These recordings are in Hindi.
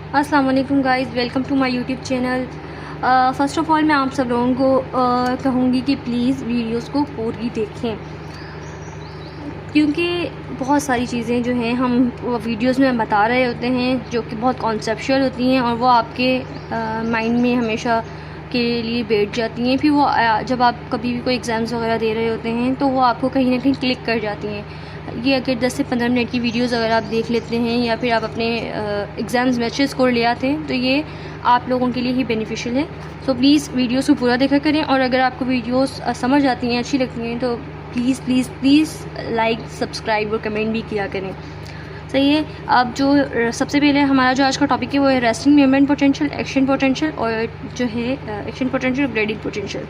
अस्सलाम वालेकुम guys, welcome to my YouTube channel. First of all मैं आप सब लोगों को कहूँगी कि प्लीज़ वीडियोस को पूरी देखें, क्योंकि बहुत सारी चीज़ें जो हैं हम वीडियोस में बता रहे होते हैं जो कि बहुत कॉन्सेप्चुअल होती हैं और वो आपके माइंड में हमेशा के लिए बैठ जाती हैं। फिर वो जब आप कभी भी कोई एग्ज़ाम्स वगैरह दे रहे होते हैं तो वो आपको कहीं ना कहीं क्लिक कर जाती हैं। ये अगर 10 से 15 मिनट की वीडियोस अगर आप देख लेते हैं या फिर आप अपने एग्ज़ाम्स में अच्छे स्कोर ले आते हैं तो ये आप लोगों के लिए ही बेनिफिशियल है। सो प्लीज़ वीडियोस को पूरा देखा करें, और अगर आपको वीडियोस समझ आती हैं, अच्छी लगती हैं तो please please please like, subscribe और कमेंट भी किया करें। सही है। अब जो सबसे पहले हमारा जो आज का टॉपिक है वो है resting movement potential, action potential और जो है एक्शन पोटेंशियल और ग्रेडिंग पोटेंशियल।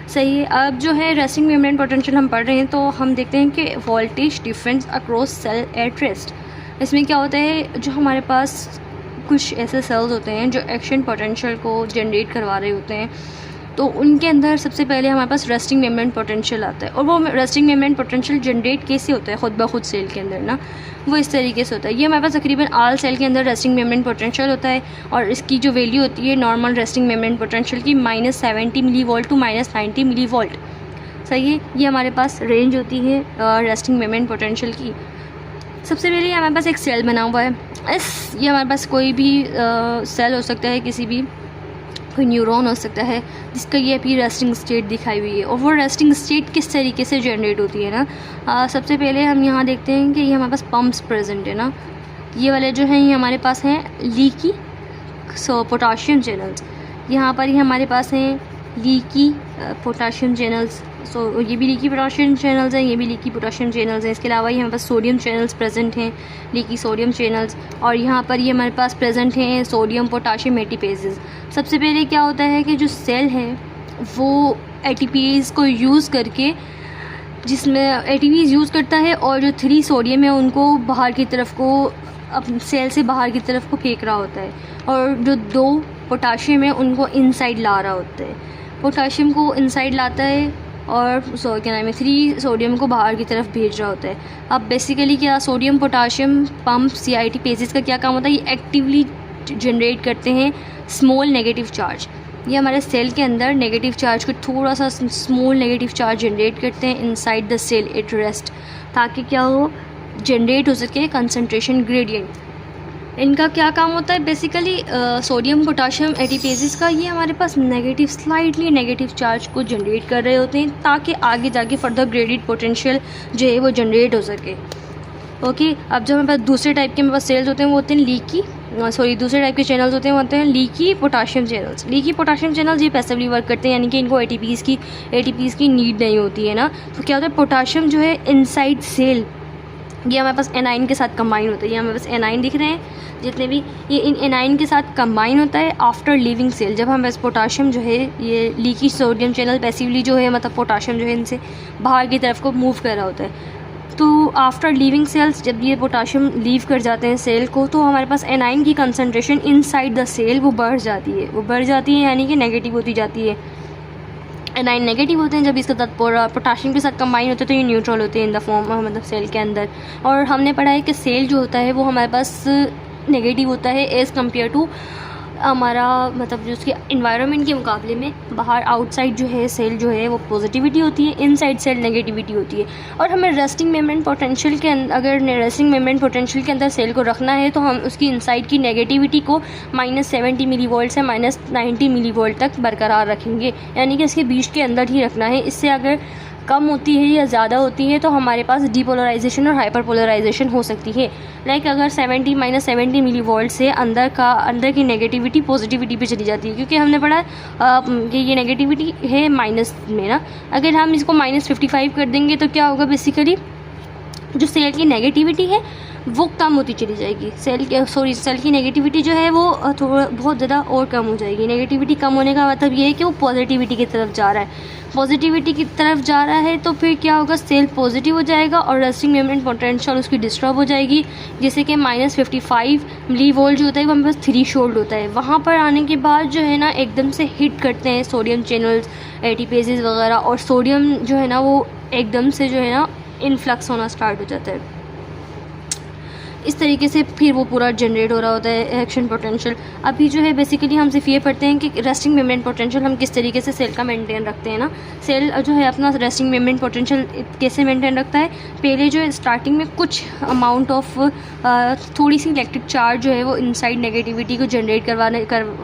सही है। अब जो है रेस्टिंग मूवमेंट पोटेंशियल हम पढ़ रहे हैं तो हम देखते हैं कि voltage difference across cell at rest. इसमें क्या होता है, जो हमारे पास कुछ ऐसे सेल्स होते हैं जो एक्शन पोटेंशियल को जनरेट करवा रहे होते हैं, तो उनके अंदर सबसे पहले हमारे पास रेस्टिंग मूवमेंट पोटेंशियल आता है। और वो रेस्टिंग मूवमेंट पोटेंशियल जनरेट कैसे होता है खुद ब खुद सेल के अंदर ना, वो इस तरीके से होता है। ये हमारे पास तकरीबन आल सेल के अंदर रेस्टिंग मूवमेंट पोटेंशियल होता है, और इसकी जो वैल्यू होती है नॉर्मल रेस्टिंग मूवमेंट पोटेंशियल की -70 millivolt to -90 millivolt. सही है। ये हमारे पास रेंज होती है रेस्टिंग मूवमेंट पोटेंशियल की। सबसे पहले हमारे पास एक सेल बना हुआ है। ये हमारे पास कोई भी सेल हो सकता है, किसी भी कोई न्यूरॉन हो सकता है जिसका ये अभी रेस्टिंग स्टेट दिखाई हुई है। और वो रेस्टिंग स्टेट किस तरीके से जनरेट होती है ना, सबसे पहले हम यहाँ देखते हैं कि ये हमारे पास पम्प्स प्रेजेंट है ना। ये वाले जो हैं ये हमारे पास हैं लीकी पोटाशियम चैनल्स। यहाँ पर ही हमारे पास हैं लीकी पोटाशियम चैनल्स। ये भी लीकी पोटाशियम चैनल्स हैं, ये भी लीकी पोटाशियम चैनल्स हैं। इसके अलावा ये हमारे पास सोडियम चैनल्स प्रेजेंट हैं, लीकी सोडियम चैनल्स। और यहाँ पर ये हमारे पास प्रेजेंट हैं सोडियम पोटाशियम एटीपेजेस। सबसे पहले क्या होता है कि जो सेल है वो एटीपीज को यूज़ करके, जिसमें एटीपीज यूज़ करता है और जो 3 सोडियम है उनको बाहर की तरफ को, अपने सेल से बाहर की तरफ को फेंक रहा होता है, और जो 2 पोटाशियम है उनको इनसाइड ला रहा होता है। पोटाशियम को इनसाइड लाता है और क्या नाम है 3 सोडियम को बाहर की तरफ भेज रहा होता है। अब बेसिकली क्या सोडियम पोटाशियम पंप्स या एटीपेजेस का क्या काम होता है, ये एक्टिवली जनरेट करते हैं स्मॉल नेगेटिव चार्ज। ये हमारे सेल के अंदर नेगेटिव चार्ज को थोड़ा सा स्मॉल नेगेटिव चार्ज जनरेट करते हैं inside the cell at rest, ताकि क्या हो, जनरेट हो सके कंसंट्रेशन ग्रेडियंट। इनका क्या काम होता है बेसिकली, सोडियम पोटाशियम एटीपेजेस का ये हमारे पास नेगेटिव, स्लाइटली नेगेटिव चार्ज को जनरेट कर रहे होते हैं ताकि आगे जाके फर्दर ग्रेडेड पोटेंशियल जो है वो जनरेट हो सके। ओके। अब जो हमारे पास दूसरे टाइप के हमारे पास सेल्स होते हैं वो होते हैं दूसरे टाइप के चैनल्स होते हैं leaky potassium channels. Leaky potassium channels ये पैसिवली वर्क करते हैं, यानी कि इनको एटीपीज़ की नीड नहीं होती है ना। तो क्या होता है, पोटाशियम जो है इनसाइड सेल ये हमारे पास एनाइन के साथ कंबाइन होता है। ये हमारे पास एनाइन दिख रहे हैं जितने भी, ये इन एनाइन के साथ कंबाइन होता है आफ्टर लीविंग सेल। जब हमारे पास पोटाशियम जो है ये लीकी सोडियम चैनल पैसिवली जो है, मतलब पोटाशियम जो है इनसे बाहर की तरफ को मूव कर रहा होता है, तो आफ्टर लीविंग सेल्स जब ये पोटाशियम लीव कर जाते हैं सेल को, तो हमारे पास एनाइन की कंसनट्रेशन इनसाइड द सेल वो बढ़ जाती है, यानी कि नेगेटिव होती जाती है। एनाइन नेगेटिव होते हैं जब इसके साथ पोटाशियम के साथ कंबाइन होते हैं, तो ये न्यूट्रल होते हैं इन द फॉर्म, मतलब सेल के अंदर। और हमने पढ़ा है कि सेल जो होता है वो हमारे पास नेगेटिव होता है एज़ कम्पेयर टू हमारा, मतलब जो उसके इन्वायरमेंट के मुकाबले में बाहर आउटसाइड जो है सेल जो है वो पॉजिटिविटी होती है, इनसाइड सेल नेगेटिविटी होती है। और हमें रेस्टिंग मूवमेंट पोटेंशियल के अंदर, अगर रेस्टिंग मूवमेंट पोटेंशियल के अंदर सेल को रखना है तो हम उसकी इनसाइड की नेगेटिविटी को -70 मिली वोल्ट से -90 मिली वोल्ट तक बरकरार रखेंगे, यानी कि इसके बीच के अंदर ही रखना है। इससे अगर कम होती है या ज़्यादा होती है तो हमारे पास डीपोलराइजेशन और हाइपरपोलराइजेशन हो सकती है। लाइक अगर -70 मिली वोल्ट से अंदर की नेगेटिविटी पॉजिटिविटी पे चली जाती है, क्योंकि हमने पढ़ा कि ये नेगेटिविटी है माइनस में ना। अगर हम इसको -55 कर देंगे तो क्या होगा, बेसिकली जो सेल की नेगेटिविटी है वो कम होती चली जाएगी। सेल की नेगेटिविटी जो है वो थोड़ा बहुत ज़्यादा और कम हो जाएगी। नेगेटिविटी कम होने का मतलब ये है कि वो पॉजिटिविटी की तरफ जा रहा है। पॉजिटिविटी की तरफ जा रहा है तो फिर क्या होगा, सेल पॉजिटिव हो जाएगा और रेस्टिंग मूवमेंट पोटेंशियल उसकी डिस्टर्ब हो जाएगी। जैसे कि -55 मिली वोल्ट जो होता है वो हमारे पास थ्रेशोल्ड होता है। वहाँ पर आने के बाद जो है ना एकदम से हिट करते हैं सोडियम चैनल्स, एटीपेजेस वगैरह, और सोडियम जो है ना वो एकदम से जो है ना इनफ्लक्स होना स्टार्ट हो जाता है। इस तरीके से फिर वो पूरा जनरेट हो रहा होता है एक्शन पोटेंशियल। अभी जो है बेसिकली हम सिर्फ ये पढ़ते हैं कि रेस्टिंग मेम्ब्रेन पोटेंशियल हम किस तरीके से सेल का मेंटेन रखते हैं ना। सेल जो है अपना रेस्टिंग मेम्ब्रेन पोटेंशियल कैसे मेंटेन रखता है, पहले जो है स्टार्टिंग में कुछ अमाउंट ऑफ थोड़ी सी इलेक्ट्रिक चार्ज जो है वो इनसाइड नेगेटिविटी को जनरेट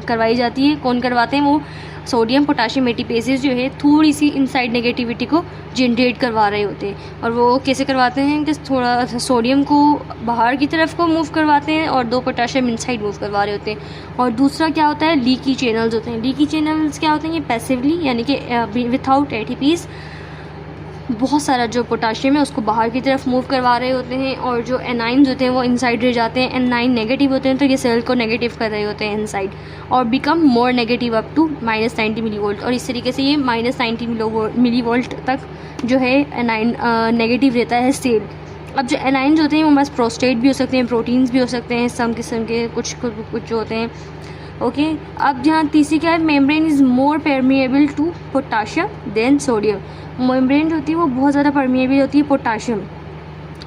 करवाई जाती है। कौन करवाते हैं, वो सोडियम पोटाशियम एटीपेसेस जो है थोड़ी सी इनसाइड नेगेटिविटी को जनरेट करवा रहे होते हैं। और वो कैसे करवाते हैं कि थोड़ा सोडियम को बाहर की तरफ को मूव करवाते हैं और 2 पोटाशियम इनसाइड मूव करवा रहे होते हैं। और दूसरा क्या होता है, लीकी चैनल्स होते हैं। लीकी चैनल्स क्या होते हैं, ये पैसिवली यानी कि विथआउट एटीपीज बहुत सारा जो पोटाशियम है उसको बाहर की तरफ मूव करवा रहे होते हैं और जो एनाइन्स होते हैं वो इनसाइड रह जाते हैं। एनाइन नेगेटिव होते हैं तो ये सेल को नेगेटिव कर रहे होते हैं इनसाइड और become more negative up to -90 millivolt. और इस तरीके से ये -90 मिलीवोल्ट तक जो है एनाइन नेगेटिव रहता है सेल। अब जो एनाइन्स होते हैं वो बस प्रोस्टेट भी हो सकते हैं, प्रोटीन्स भी हो सकते हैं, सम किस्म के कुछ जो होते हैं। ओके अब यहाँ तीसरी क्या है, membrane is more permeable to potassium than sodium. Membrane जो होती है वो बहुत ज़्यादा परमिएबल होती है पोटाशियम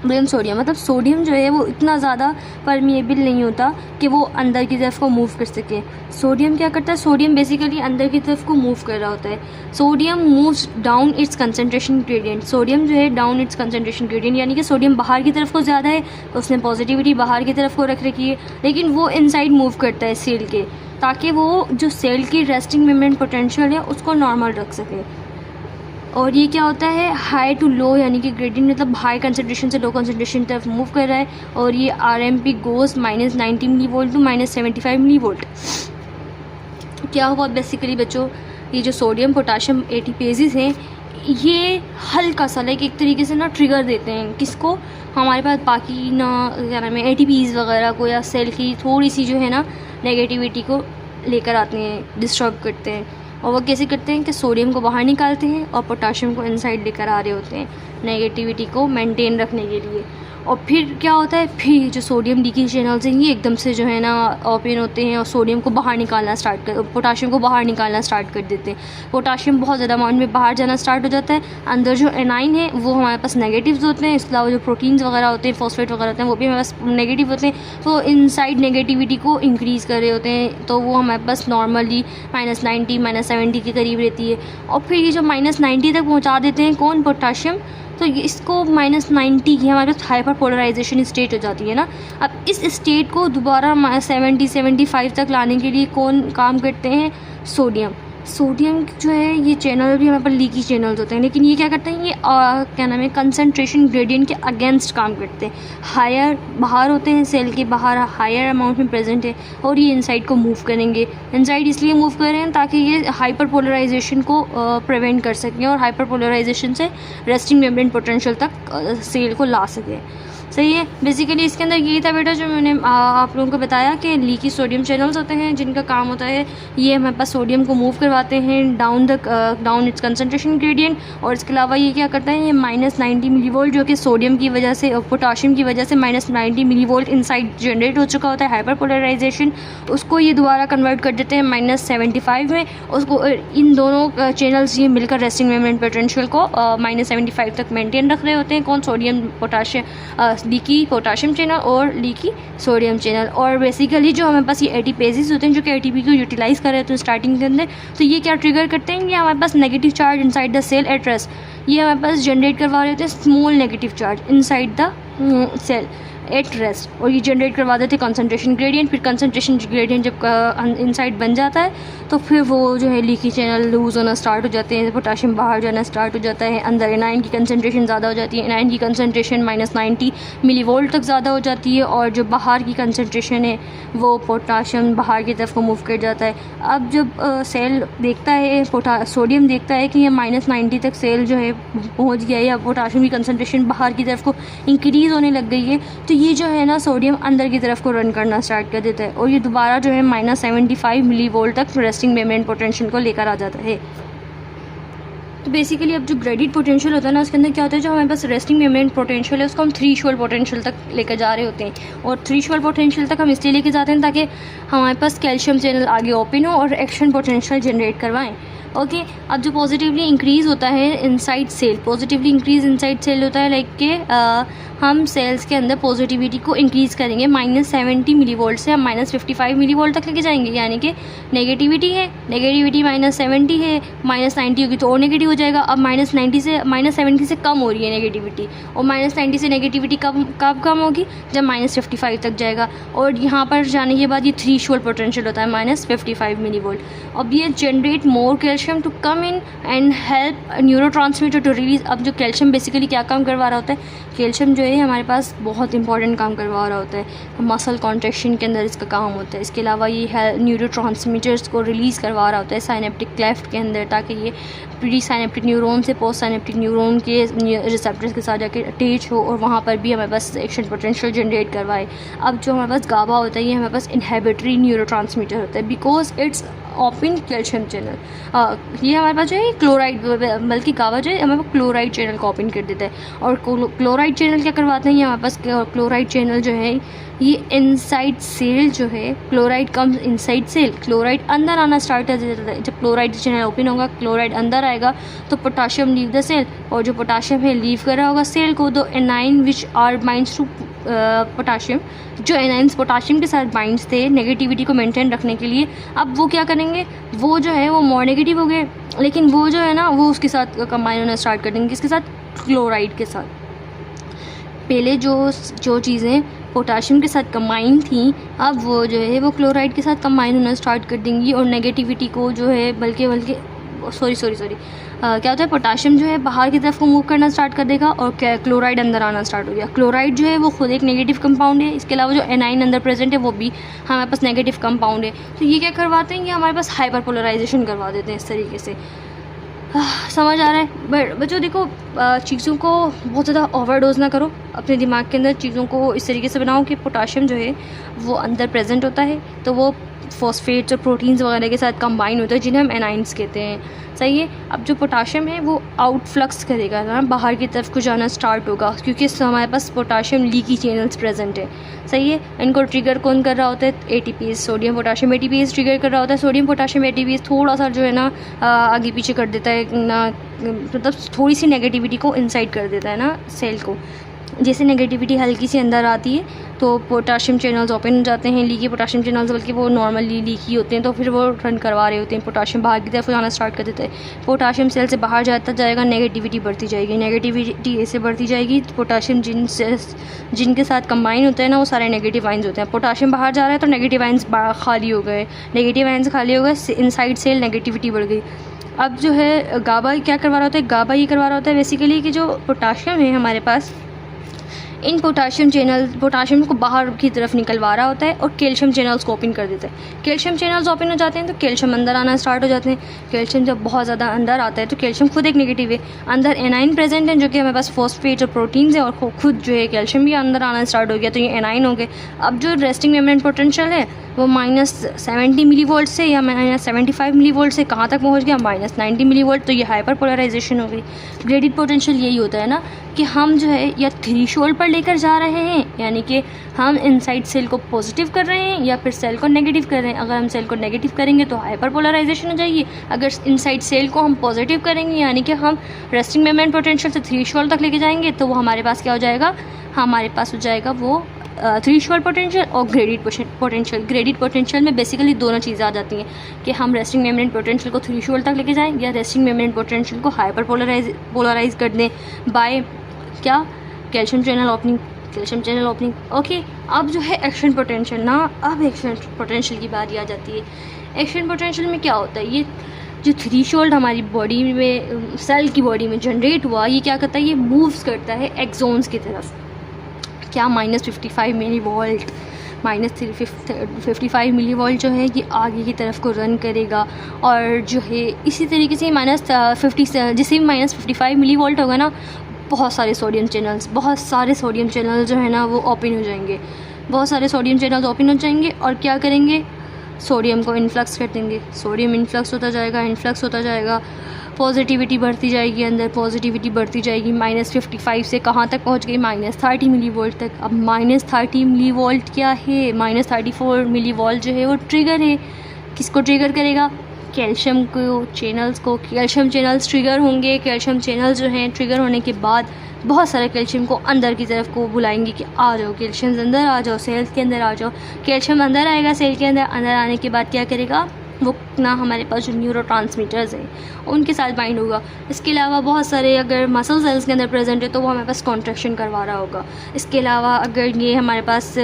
देन सोडियम। मतलब सोडियम जो है वो इतना ज़्यादा परमिएबल नहीं होता कि वो अंदर की तरफ को मूव कर सके। सोडियम क्या करता है, सोडियम बेसिकली अंदर की तरफ को मूव कर रहा होता है। Sodium moves down it's concentration gradient. Sodium जो है डाउन इट्स कंसनट्रेशन ग्रेडियंट यानी कि सोडियम बाहर की तरफ को ज़्यादा है, उसने पॉजिटिविटी बाहर की तरफ को रख रखी है, लेकिन वो इनसाइड मूव करता है सेल के, ताकि वो जो सेल की रेस्टिंग मेम्ब्रेन पोटेंशियल है उसको नॉर्मल रख सके। और ये क्या होता है, हाई टू लो यानी कि ग्रेडियंट मतलब हाई कंसनट्रेशन से लो कंसनट्रेशन तरफ मूव कर रहा है। और ये RMP goes -90 millivolt to -75 millivolt. क्या हुआ बेसिकली बच्चों, ये जो सोडियम पोटाशियम एटीपेसेस हैं ये हल्का सा लाइक एक तरीके से ना ट्रिगर देते हैं किसको, हमारे पास बाकी ना क्या नाम है ATPs वगैरह को, या सेल की थोड़ी सी जो है ना नेगेटिविटी को लेकर आते हैं, डिस्टर्ब करते हैं। और वो कैसे करते हैं कि सोडियम को बाहर निकालते हैं और पोटाशियम को इनसाइड लेकर आ रहे होते हैं नेगेटिविटी को मेंटेन रखने के लिए। और फिर क्या होता है, फिर जो सोडियम लीकेज चैनल्स हैं ये एकदम से जो है ना ओपन होते हैं और सोडियम को बाहर निकालना पोटाशियम को बाहर निकालना स्टार्ट कर देते हैं। पोटाशियम बहुत ज़्यादा अमाउंट में बाहर जाना स्टार्ट हो जाता है। अंदर जो एनाइन है वो हमारे पास नेगेटिव्स होते हैं, इसके अलावा जो प्रोटीन्स वगैरह होते हैं, फॉस्फेट वगैरह होते हैं, वो भी हमारे पास नेगेटिव होते हैं। तो इनसाइड नेगेटिविटी को इंक्रीज़ कर रहे होते हैं, तो वो हमारे पास नॉर्मली -90 -70 के करीब रहती है। और फिर ये जो -90 तक पहुँचा देते हैं कौन, पोटाशियम, तो इसको -90 की हमारे पास हाइपर पोलराइजेशन स्टेट हो जाती है ना। अब इस स्टेट को दोबारा 70-75 तक लाने के लिए कौन काम करते हैं, सोडियम। सोडियम जो है ये चैनल भी हमारे पास लीकी चैनल्स होते हैं, लेकिन ये क्या करते हैं, ये क्या नाम है कंसनट्रेशन ग्रेडियंट के अगेंस्ट काम करते हैं। हायर बाहर होते हैं, सेल के बाहर हायर अमाउंट में प्रेजेंट है और ये इनसाइड को मूव करेंगे। इनसाइड इसलिए मूव कर रहे हैं ताकि ये हाइपर पोलराइजेशन को प्रिवेंट कर सकें और हाइपर पोलराइजेशन से रेस्टिंग मेम्ब्रेन पोटेंशियल तक सेल को ला सकें। सही है, बेसिकली इसके अंदर यही था बेटा जो मैंने आप लोगों को बताया कि लीकी सोडियम चैनल्स होते हैं जिनका काम होता है ये हमारे पास सोडियम को मूव करवाते हैं डाउन इट्स कंसनट्रेशन ग्रेडियंट। और इसके अलावा ये क्या करता है, ये -90 मिलीवोल्ट जो कि सोडियम की वजह से और पोटाशियम की वजह से -90 मिलीवोल्ट इनसाइड जनरेट हो चुका होता है हाइपर पोलराइजेशन, उसको ये दोबारा कन्वर्ट कर देते हैं -75 में। उसको इन दोनों चैनल्स ये मिलकर रेस्टिंग मेम्ब्रेन पोटेंशियल को -75 तक मेंटेन रख रहे होते हैं। कौन, sodium potassium leaky potassium channel और लीकी सोडियम चैनल। और बेसिकली जो हमारे पास ये एटीपेसेस होते हैं जो कि ATP को यूटिलाइज़ कर रहे होते हैं स्टार्टिंग के अंदर, तो ये क्या ट्रिगर करते हैं, ये हमारे पास negative charge inside the cell at rest, ये हमारे पास जनरेट करवा रहे होते हैं small negative charge inside the cell at rest. और ये जनरेट करवा देते हैं कंसनट्रेशन ग्रेडियंट। फिर कंसनट्रेशन ग्रेडियंट जब इनसाइड बन जाता है तो फिर वो जो है लीकी चैनल लूज़ होना स्टार्ट हो जाते हैं, पोटाशियम बाहर जाना स्टार्ट हो जाता है, अंदर एनाइन की कंसनट्रेशन ज़्यादा हो जाती है, एनाइन की कंसनट्रेशन -90 मिलीवोल्ट तक ज़्यादा हो जाती है और जो बाहर की कंसनट्रेशन है वो पोटाशियम बाहर की तरफ को मूव कर जाता है। अब जब सेल देखता है, सोडियम देखता है कि ये -90 तक सेल जो है पहुँच गया है या पोटाशियम की कंसनट्रेशन बाहर की तरफ को इंक्रीज़ होने लग गई है, तो ये जो है ना सोडियम अंदर की तरफ को रन करना स्टार्ट कर देता है और ये दोबारा जो है -75 मिलीवोल्ट तक रेस्टिंग मेम्ब्रेन पोटेंशियल को लेकर आ जाता है। तो बेसिकली अब जो ग्रेडिड पोटेंशियल होता है ना उसके अंदर क्या होता है, जो हमारे पास रेस्टिंग मेम्ब्रेन पोटेंशियल है उसको हम थ्रेशोल्ड पोटेंशियल तक लेकर जा रहे होते हैं। और थ्रेशोल्ड पोटेंशियल तक हम इसलिए लेके जाते हैं ताकि हमारे पास कैल्शियम चैनल आगे ओपन हो और एक्शन पोटेंशियल जनरेट करवाएं। ओके। अब जो पॉजिटिवली इंक्रीज़ होता है inside cell, positively increase inside cell होता है लाइक के हम सेल्स के अंदर पॉजिटिविटी को इंक्रीज़ करेंगे -70 मिलीवोल्ट से हम -55 मिलीवोल्ट तक लेके जाएंगे, यानी कि नेगेटिविटी है, नेगेटिविटी -70 है, -90 होगी तो और नेगेटिव हो जाएगा। अब -90 से -70 से कम हो रही है नेगेटिविटी, और -90 से नेगेटिविटी कब कम होगी, जब -55 तक जाएगा। और यहाँ पर जाने के बाद ये थ्रेशोल्ड पोटेंशियल होता है -55 मिलीवोल्ट। अब ये generate more calcium to come in and help neurotransmitter to release. अब जो कैल्शियम बेसिकली क्या काम करवा रहा होता है, कैल्शियम जो है हमारे पास बहुत इंपॉर्टेंट काम करवा रहा होता है, मसल कॉन्ट्रैक्शन के अंदर इसका काम होता है। इसके अलावा ये न्यूरोट्रांसमीटर्स को रिलीज़ करवा रहा होता है साइनेप्टिक क्लेफ्ट के अंदर, ताकि ये प्री साइनेप्टिक न्यूरॉन से पोस्ट साइनेप्टिक न्यूरॉन के रिसेप्टर्स के साथ जाके अटैच हो और वहाँ पर भी हमारे पास एक्शन पोटेंशियल जनरेट करवाए। अब जो हमारे पास गाबा होता है ये हमारे पास इनहिबिटरी न्यूरोट्रांसमीटर होता है, because it's open calcium channel. ये हमारे पास जो है क्लोराइड, बल्कि गाबा जो है हमारे पास क्लोराइड चैनल को ओपन कर देता है। और क्लोराइड चैनल क्या करवाते हैं, ये हमारे पास क्लोराइड चैनल जो है ये इनसाइड सेल जो है, chloride comes inside cell, chloride अंदर आना स्टार्ट कर देता है। जब क्लोराइड चैनल ओपन होगा, क्लोराइड अंदर आएगा तो पोटाशियम लीव द सेल, और जो पोटाशियम है लीव कर रहा होगा सेल को। दो anion which are binds to potassium, जो एनाइंस पोटाशियम के साथ बाइंड्स थे नेगेटिविटी को मेंटेन रखने के लिए, अब वो क्या करेंगे, वो जो है वो मोर नेगेटिव हो गए, लेकिन वो जो है ना वो उसके साथ कंबाइन होना स्टार्ट कर देंगे, किसके साथ, क्लोराइड के साथ। पहले जो चीज़ें पोटाशियम के साथ कंबाइन थी, अब वो जो है वो क्लोराइड के साथ कंबाइन होना स्टार्ट कर देंगी, और नेगेटिविटी को जो है बल्कि क्या होता है, पोटाशियम जो है बाहर की तरफ को मूव करना स्टार्ट कर देगा और क्लोराइड अंदर आना स्टार्ट हो गया। क्लोराइड जो है वो खुद एक नेगेटिव कंपाउंड है, इसके अलावा जो एनाइन अंदर प्रेजेंट है वो भी हमारे पास नेगेटिव कंपाउंड है। तो ये क्या करवाते हैं, ये हमारे पास हाइपर पोलराइजेशन करवा देते हैं इस तरीके से। समझ आ रहा है। बट बच्चों देखो, चीज़ों को बहुत ज़्यादा ओवरडोज ना करो, अपने दिमाग के अंदर चीज़ों को इस तरीके से बनाओ कि पोटाशियम जो है वो अंदर प्रेजेंट होता है तो वो फॉस्फेट्स और प्रोटीन्स वगैरह के साथ कंबाइन होता है, जिन्हें हम एनाइंस कहते हैं। सही है। अब जो पोटाशियम है वो आउटफ्लक्स करेगा ना, बाहर की तरफ को जाना स्टार्ट होगा, क्योंकि हमारे पास पोटाशियम लीकी चैनल्स प्रेजेंट है। सही है। इनको ट्रिगर कौन कर रहा होता है, ATPase, sodium potassium ATPase trigger कर रहा होता है। सोडियम पोटाशियम एटीपीएस थोड़ा सा जो है ना आगे पीछे कर देता है ना, मतलब थोड़ी सी नेगेटिविटी को इनसाइड कर देता है ना सेल को। जैसे नेगेटिविटी हल्की सी अंदर आती है तो पोटाशियम चैनल्स ओपन हो जाते हैं, लीकी पोटाशियम चैनल्स, बल्कि वो नॉर्मली लीकी होते हैं, तो फिर वो रन करवा रहे होते हैं, पोटाशियम बाहर की तरफ जाना स्टार्ट कर देता है। पोटाशियम सेल से बाहर जाता जाएगा, नेगेटिविटी बढ़ती जाएगी, नेगेटिविटी ऐसे बढ़ती जाएगी। पोटाशियम जिनके साथ कंबाइन होता है ना वो सारे नेगेटिव आइंस होते हैं। पोटाशियम बाहर जा रहा है तो नेगेटिव आइंस खाली हो गए, नेगेटिव आइंस खाली हो गए, इनसाइड सेल नेगेटिविटी बढ़ गई। अब जो है गाबा क्या करवा रहा होता है, गाबा ये करवा रहा होता है बेसिकली कि जो पोटाशियम है हमारे पास, इन पोटाशियम को बाहर की तरफ निकलवा रहा होता है और कैल्शियम चैनल्स को ओपन कर देता है। कैल्शियम चैनल्स ओपन हो जाते हैं तो कैल्शियम अंदर आना स्टार्ट हो जाते हैं। कैल्शियम जब बहुत ज़्यादा अंदर आता है तो कैल्शियम खुद एक नेगेटिव है, अंदर एनाइन प्रेजेंट है जो कि हमारे पास फॉस्फेट और प्रोटीन्स है, और खुद जो है कैल्शियम भी अंदर आना स्टार्ट हो गया, तो ये एनाइन हो गए। अब जो रेस्टिंग मेम्ब्रेन पोटेंशियल है वो -70 मिलीवोल्ट से या -75 मिलीवोल्ट से कहाँ तक पहुँच गया, -90 मिलीवोल्ट। तो ये हाइपर पोलराइजेशन हो गई। ग्रेडिड पोटेंशियल यही होता है ना कि हम जो है या थ्रेशोल्ड पर लेकर जा रहे हैं, यानी कि हम इनसाइड सेल को पॉजिटिव कर रहे हैं या फिर सेल को नेगेटिव कर रहे हैं। अगर हम सेल को नेगेटिव करेंगे तो हाइपर पोलराइजेशन हो जाएगी, अगर इनसाइड सेल को हम पॉजिटिव करेंगे यानी कि हम रेस्टिंग मेम्ब्रेन पोटेंशियल से थ्रेशोल्ड तक लेके जाएंगे, तो वो हमारे पास क्या हो जाएगा, हमारे पास हो जाएगा वो थ्रेशोल्ड पोटेंशियल और ग्रेडिड पोटेंशियल। ग्रेडिड पोटेंशियल में बेसिकली दोनों चीज़ें आ जाती हैं कि हम रेस्टिंग मेम्ब्रेन पोटेंशियल को थ्रेशोल्ड तक लेके जाएं या रेस्टिंग मेम्ब्रेन पोटेंशियल को हाइपर पोलराइज कर दें बाय क्या, कैल्शियम चैनल ओपनिंग। ओके। अब जो है एक्शन पोटेंशियल ना, अब एक्शन पोटेंशियल की बारी आ जाती है। एक्शन पोटेंशियल में क्या होता है, ये जो थ्रेशोल्ड हमारी बॉडी में, सेल की बॉडी में जनरेट हुआ, ये क्या करता है, ये मूव्स करता है एक्सोन्स की तरफ। क्या, -55 मिलीवोल्ट, -55 मिलीवोल्ट जो है ये आगे की तरफ को रन करेगा, और जो है इसी तरीके से -50 जैसे भी -55 मिलीवोल्ट होगा ना, बहुत सारे सोडियम चैनल जो है ना वो ओपन हो जाएंगे, बहुत सारे सोडियम चैनल्स ओपन हो जाएंगे और क्या करेंगे, सोडियम को इन्फ्लक्स कर देंगे। सोडियम इन्फ्लक्स होता जाएगा, पॉजिटिविटी बढ़ती जाएगी, अंदर पॉजिटिविटी बढ़ती जाएगी। -55 से कहाँ तक पहुँच गई, -30 मिलीवोल्ट तक। अब -30 मिलीवोल्ट क्या है, -34 मिलीवोल्ट जो है वो ट्रिगर है। किसको ट्रिगर करेगा, कैल्शियम को चैनल्स को, कैल्शियम चैनल्स ट्रिगर होंगे। कैल्शियम चैनल्स जो हैं ट्रिगर होने के बाद बहुत सारे कैल्शियम को अंदर की तरफ को बुलाएंगे कि आ जाओ कैल्शियम अंदर आ जाओ, सेल के अंदर आ जाओ। कैल्शियम अंदर आएगा सेल के अंदर, अंदर आने के बाद क्या करेगा वो ना हमारे पास जो न्यूरोट्रांसमीटर्स हैं उनके साथ बाइंड होगा। इसके अलावा बहुत सारे अगर मसल सेल्स के अंदर प्रेजेंट है तो वो हमारे पास कॉन्ट्रैक्शन करवा रहा होगा। इसके अलावा अगर ये हमारे पास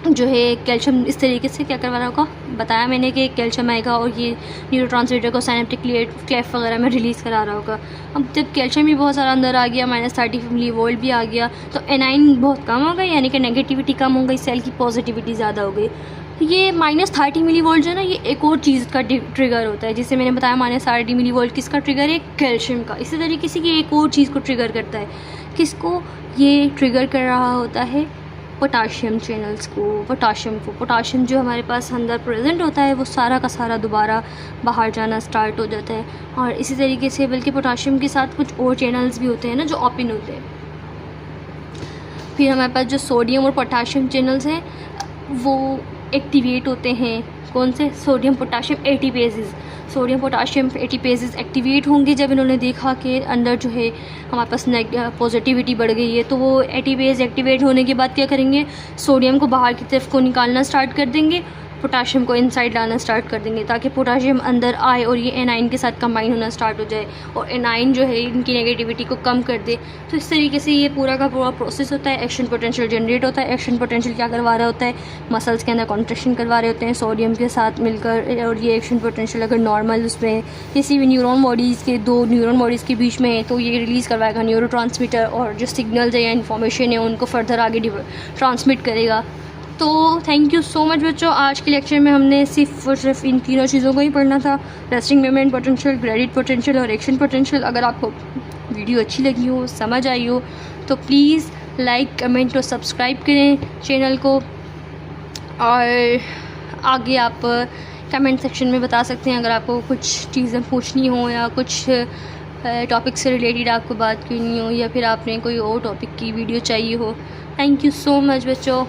जो है कैल्शियम इस तरीके से क्या करवा रहा होगा, बताया मैंने कि कैल्शियम आएगा और ये न्यूरोट्रांसमीटर को साइनेप्टिक क्लेफ वगैरह में रिलीज़ करा रहा होगा। अब जब कैल्शियम भी बहुत सारा अंदर आ गया, -30 मिलीवोल्ट भी आ गया, तो एनाइन बहुत कम हो गई, यानी कि नेगेटिविटी कम हो गई, सेल की पॉजिटिविटी ज़्यादा हो गई। ये -30 मिलीवोल्ट जो है ना, ये एक और चीज़ का ट्रिगर होता है, जिसे मैंने बताया -30 मिलीवोल्ट किसका ट्रिगर है, कैल्शियम का। इसी तरीके से ये एक और चीज़ को ट्रिगर करता है, किसको ये ट्रिगर कर रहा होता है, पोटाशियम चैनल्स को, पोटाशियम जो हमारे पास अंदर प्रेजेंट होता है वो सारा का सारा दोबारा बाहर जाना स्टार्ट हो जाता है। और इसी तरीके से बल्कि पोटाशियम के साथ कुछ और चैनल्स भी होते हैं ना जो ओपन होते हैं। फिर हमारे पास जो सोडियम और पोटाशियम चैनल्स हैं वो एक्टिवेट होते हैं। कौन से? Sodium potassium ATPases. Sodium potassium ATPases activate होंगे जब इन्होंने देखा कि अंदर जो है हमारे पास पॉजिटिविटी बढ़ गई है, तो वो एटीपेज एक्टिवेट होने के बाद क्या करेंगे, सोडियम को बाहर की तरफ को निकालना स्टार्ट कर देंगे, पोटाशियम को इनसाइड लाना स्टार्ट कर देंगे, ताकि पोटाशियम अंदर आए और ये एनाइन के साथ कंबाइन होना स्टार्ट हो जाए और एनाइन जो है इनकी नेगेटिविटी को कम कर दे। तो इस तरीके से ये पूरा का पूरा प्रोसेस होता है। एक्शन पोटेंशियल जनरेट होता है। एक्शन पोटेंशियल क्या करवा रहा होता है, मसल्स के अंदर कॉन्ट्रैक्शन करवा रहे होते हैं सोडियम के साथ मिलकर। और ये एक्शन पोटेंशियल अगर नॉर्मल उसमें किसी भी न्यूरॉन बॉडीज़ के, दो न्यूरॉन बॉडीज़ के बीच में है, तो ये रिलीज़ करवाएगा न्यूरोट्रांसमीटर, और जो सिग्नल्स है या इन्फॉर्मेशन है उनको फर्दर आगे ट्रांसमिट करेगा। तो थैंक यू सो मच बच्चों। आज के लेक्चर में हमने सिर्फ और सिर्फ इन तीनों चीज़ों को ही पढ़ना था, resting moment potential, gradient potential और एक्शन पोटेंशियल। अगर आपको वीडियो अच्छी लगी हो, समझ आई हो, तो प्लीज़ लाइक, कमेंट और सब्सक्राइब करें चैनल को। और आगे आप कमेंट सेक्शन में बता सकते हैं अगर आपको कुछ चीज़ें पूछनी हो या कुछ टॉपिक से रिलेटेड आपको बात करनी हो, या फिर आपने कोई और टॉपिक की वीडियो चाहिए हो। थैंक यू सो मच बच्चों।